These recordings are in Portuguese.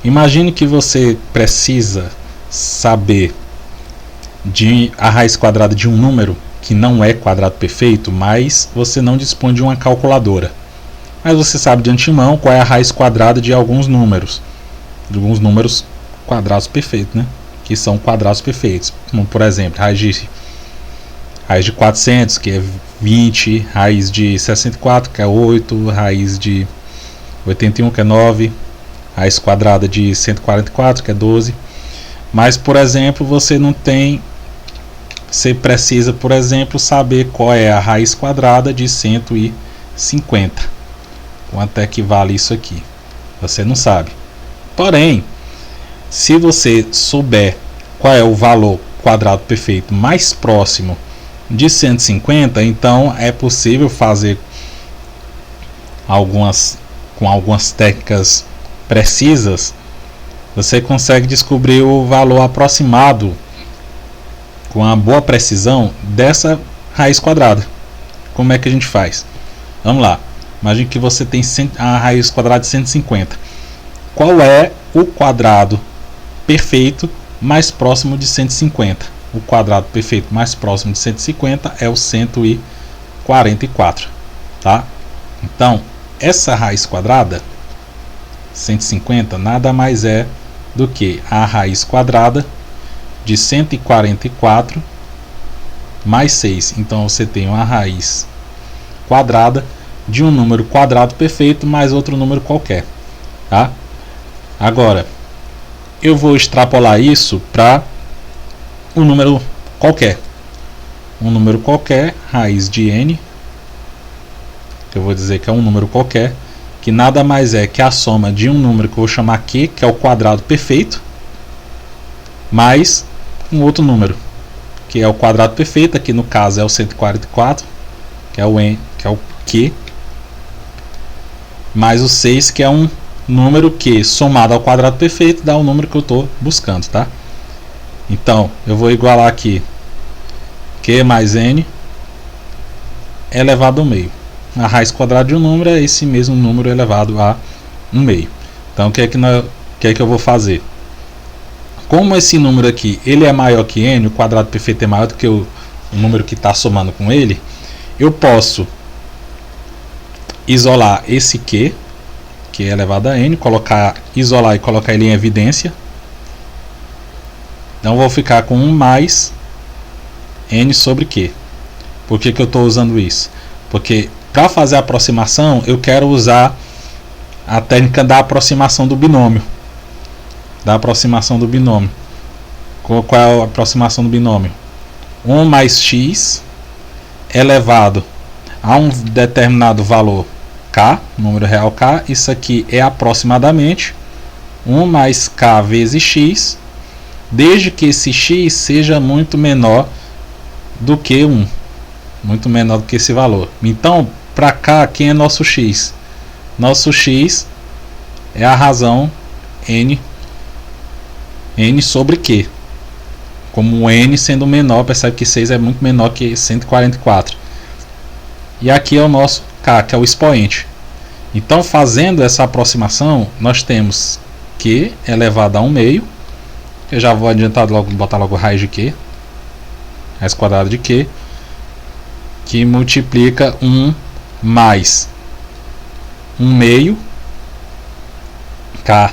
Imagine que você precisa saber de a raiz quadrada de um número que não é quadrado perfeito, mas você não dispõe de uma calculadora. Mas você sabe de antemão qual é a raiz quadrada de alguns números quadrados perfeitos, né? Que são quadrados perfeitos. Como, por exemplo, raiz de 400, que é 20, raiz de 64, que é 8, raiz de 81, que é 9, raiz quadrada de 144, que é 12. Mas, por exemplo, você precisa, por exemplo, saber qual é a raiz quadrada de 150. Quanto é que vale isso aqui? Você não sabe. Porém, se você souber qual é o valor quadrado perfeito mais próximo de 150, então é possível fazer com algumas técnicas precisas, você consegue descobrir o valor aproximado com uma boa precisão dessa raiz quadrada. Como é que a gente faz? Vamos lá. Imagine que você tem a raiz quadrada de 150. Qual é o quadrado perfeito mais próximo de 150? O quadrado perfeito mais próximo de 150 é o 144, tá? Então, essa raiz quadrada 150 nada mais é do que a raiz quadrada de 144 mais 6. Então você tem uma raiz quadrada de um número quadrado perfeito mais outro número qualquer, tá? Agora eu vou extrapolar isso para um número qualquer. Um número qualquer, raiz de n, que eu vou dizer que é um número qualquer, que nada mais é que a soma de um número que eu vou chamar q, que é o quadrado perfeito, mais um outro número, que é o quadrado perfeito, aqui no caso é o 144, que é o n, que é o q, mais o 6, que é um número que somado ao quadrado perfeito dá o número que eu estou buscando, tá? Então, eu vou igualar aqui q mais n elevado ao meio. A raiz quadrada de um número é esse mesmo número elevado a 1 meio. Então, o que é que eu vou fazer? Como esse número aqui ele é maior que n, o quadrado perfeito é maior do que o número que está somando com ele, eu posso isolar esse q, que é elevado a n, isolar e colocar ele em evidência. Então, vou ficar com 1 mais n sobre q. Por que eu estou usando isso? Porque para fazer a aproximação, eu quero usar a técnica da aproximação do binômio. Qual é a aproximação do binômio? 1 mais x elevado a um determinado valor k, número real k. Isso aqui é aproximadamente 1 mais k vezes x, desde que esse x seja muito menor do que 1. Muito menor do que esse valor. Então, para cá, quem é nosso x? Nosso x é a razão n sobre q. Como o n sendo menor, percebe que 6 é muito menor que 144. E aqui é o nosso k, que é o expoente. Então, fazendo essa aproximação, nós temos q elevado a 1 meio. Eu já vou adiantar logo, botar logo raiz de q. Raiz quadrada de q. Que multiplica 1 mais 1 meio, k,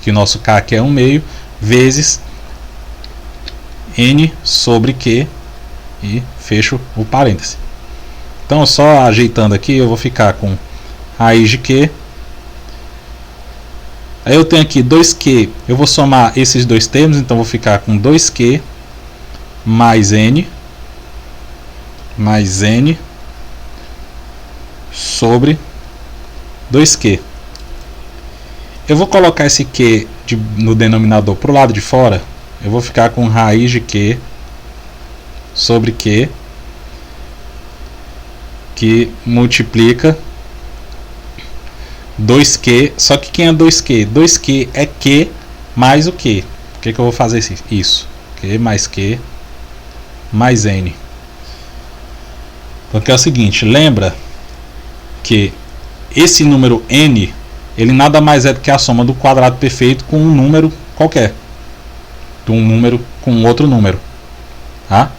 que o nosso k aqui é 1 meio, vezes n sobre q, e fecho o parêntese. Então, só ajeitando aqui, eu vou ficar com raiz de q. Aí eu tenho aqui 2q, eu vou somar esses dois termos, então vou ficar com 2q mais n sobre 2q. Eu vou colocar esse q no denominador para o lado de fora. Eu vou ficar com raiz de q sobre q, que multiplica 2q. Só que quem é 2q? 2q é q mais o q. Por que eu vou fazer isso? Q mais q mais n. Porque é o seguinte, lembra que esse número n ele nada mais é do que a soma do quadrado perfeito com um número qualquer, de um número com outro número, tá?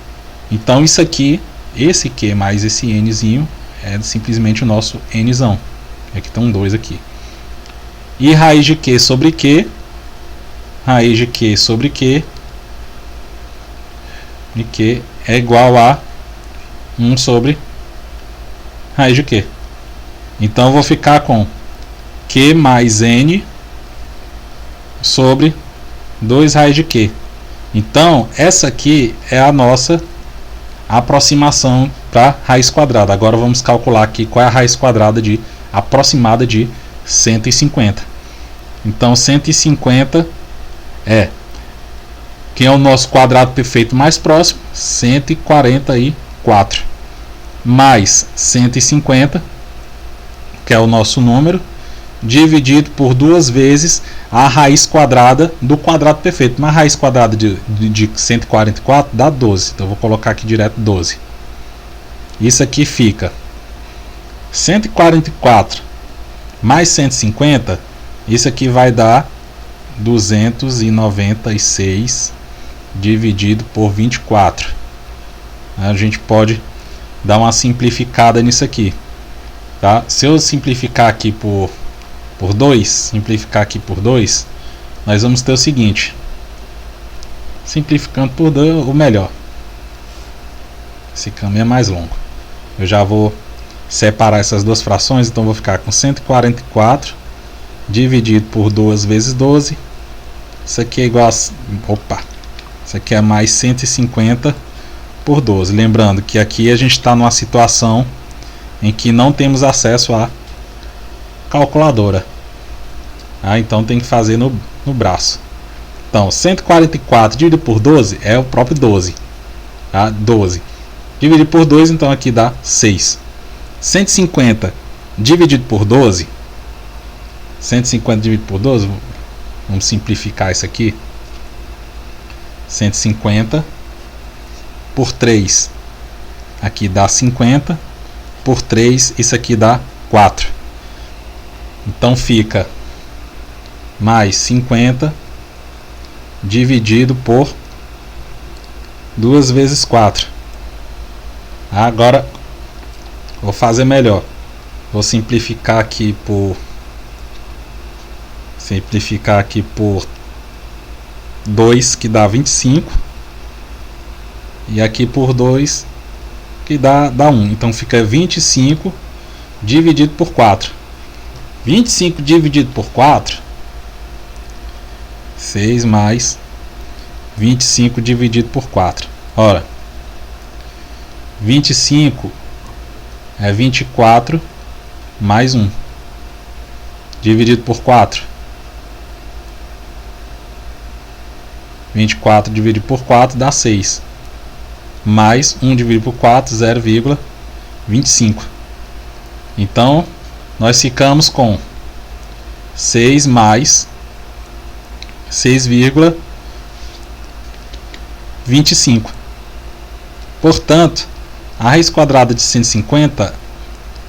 Então isso aqui, esse Q mais esse Nzinho é simplesmente o nosso Nzão. Aqui estão 2 aqui. E raiz de Q sobre Q, raiz de Q sobre Q, de Q é igual a 1 sobre raiz de Q. Então eu vou ficar com Q mais N sobre 2 raiz de Q. Então essa aqui é a nossa aproximação para raiz quadrada. Agora vamos calcular aqui qual é a raiz quadrada aproximada de 150. Então 150 é, quem é o nosso quadrado perfeito mais próximo? 144 mais 150, que é o nosso número, dividido por 2 vezes a raiz quadrada do quadrado perfeito. Mas a raiz quadrada de 144 dá 12. Então eu vou colocar aqui direto 12. Isso aqui fica 144 mais 150. Isso aqui vai dar 296 dividido por 24. A gente pode dar uma simplificada nisso aqui, tá? Se eu simplificar aqui por 2, nós vamos ter o seguinte: simplificando por 2, o melhor, esse caminho é mais longo. Eu já vou separar essas duas frações, então vou ficar com 144 dividido por 2 vezes 12. Isso aqui é igual a... isso aqui é mais 150 por 12. Lembrando que aqui a gente está numa situação em que não temos acesso à calculadora. Então tem que fazer no braço. Então 144 dividido por 12 é o próprio 12. 12. Dividido por 2, então aqui dá 6. 150 dividido por 12. 150 dividido por 12. Vamos simplificar isso aqui. 150 por 3. Aqui dá 50. Por 3, isso aqui dá 4. Então fica mais 50 dividido por 2 vezes 4. Agora vou fazer melhor. Vou simplificar aqui por 2, que dá 25. E aqui por 2, que dá 1. Então fica 25 dividido por 4. 25 dividido por 4, 6 mais 25 dividido por 4. Ora, 25 é 24 mais 1 dividido por 4. 24 dividido por 4 dá 6. Mais 1 dividido por 4, 0,25. Então, nós ficamos com 6 mais 6,25. Portanto, a raiz quadrada de 150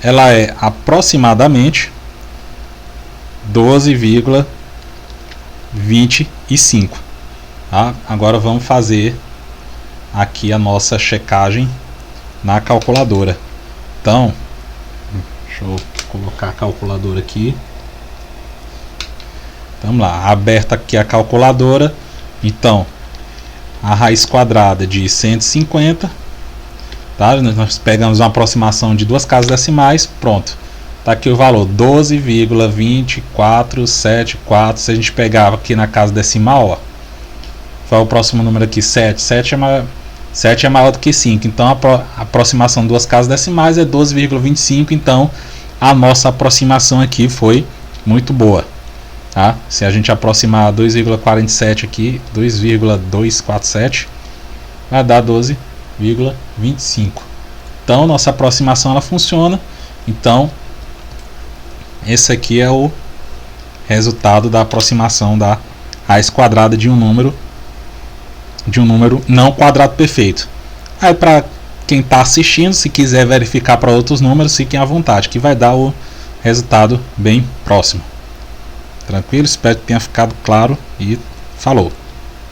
ela é aproximadamente 12,25. Agora vamos fazer aqui a nossa checagem na calculadora. Então, deixa eu colocar a calculadora aqui. Vamos lá, aberta aqui a calculadora. Então, a raiz quadrada de 150, tá? Nós pegamos uma aproximação de 2 casas decimais, pronto. Tá aqui o valor 12,2474. Se a gente pegar aqui na casa decimal, ó, qual é o próximo número aqui? 7. 7 é maior do que 5. Então a aproximação de 2 casas decimais é 12,25. Então a nossa aproximação aqui foi muito boa, tá? Se a gente aproximar 2,47 aqui, 2,247, vai dar 12,25. Então nossa aproximação ela funciona. Então esse aqui é o resultado da aproximação da raiz quadrada de um número não quadrado perfeito. Aí para quem está assistindo, se quiser verificar para outros números, fiquem à vontade, que vai dar o resultado bem próximo. Tranquilo? Espero que tenha ficado claro e falou!